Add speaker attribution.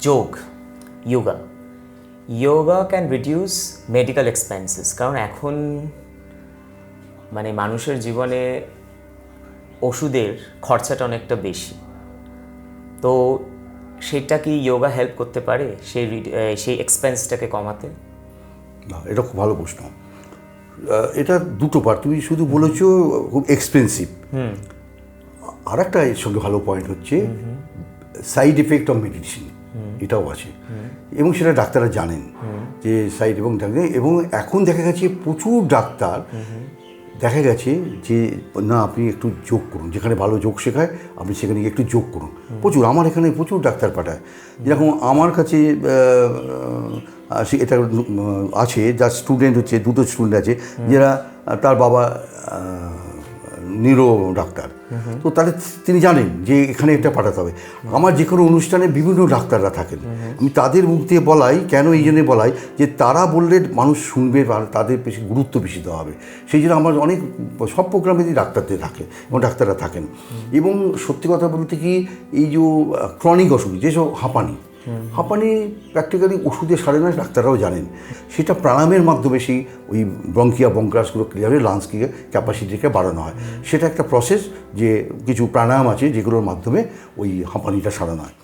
Speaker 1: যোগ, yoga can reduce medical expenses. কারণ এখন মানে মানুষের জীবনে ওষুধের খরচাটা অনেকটা বেশি, তো সেটা কি যোগা হেল্প করতে পারে সেই এক্সপেন্সটাকে কমাতে?
Speaker 2: না, এটা খুব ভালো প্রশ্ন। এটা দুটো পার্ট, তুমি শুধু বলেছো খুব এক্সপেন্সিভ, আর একটা এর সঙ্গে ভালো পয়েন্ট হচ্ছে সাইড এফেক্ট অফ মেডিসিন, এটাও আছে এবং সেটা ডাক্তাররা জানেন যে সাইড এবং এখন দেখা গেছে প্রচুর ডাক্তার দেখা গেছে যে না আপনি একটু যোগ করুন, যেখানে ভালো যোগ শেখায় আপনি সেখানে গিয়ে একটু যোগ করুন। প্রচুর, আমার এখানে প্রচুর ডাক্তার পাঠায়। যেরকম আমার কাছে এটা আছে, যার স্টুডেন্ট হচ্ছে, দুটো স্টুডেন্ট আছে যারা, তার বাবা নিউরো ডাক্তার, তো তাহলে তিনি জানেন যে এখানে এটা পাঠাতে হবে। আমার যে কোনো অনুষ্ঠানে বিভিন্ন ডাক্তাররা থাকেন, আমি তাদের মুখ দিয়ে বলাই, কেন এই জন্যে বলাই যে তারা বললে মানুষ শুনবে আর তাদের বেশি গুরুত্ব বেশি দেওয়া হবে। সেই জন্য আমার অনেক সব প্রোগ্রামেরই ডাক্তারদের থাকে এবং ডাক্তাররা থাকেন। এবং সত্যি কথা বলতে কি, এই যে ক্রনিক অসুখ, যেসব হাঁপানি প্র্যাকটিক্যালি ওষুধে সারে না, ডাক্তাররাও জানেন। সেটা প্রাণায়ামের মাধ্যমে সেই ওই বঙ্কিয়াসগুলো ক্লিয়ার হয়ে লাংসকে ক্যাপাসিটিকে বাড়ানো হয়। সেটা একটা প্রসেস, যে কিছু প্রাণায়াম আছে যেগুলোর মাধ্যমে ওই হাঁপানিটা সারানো হয়।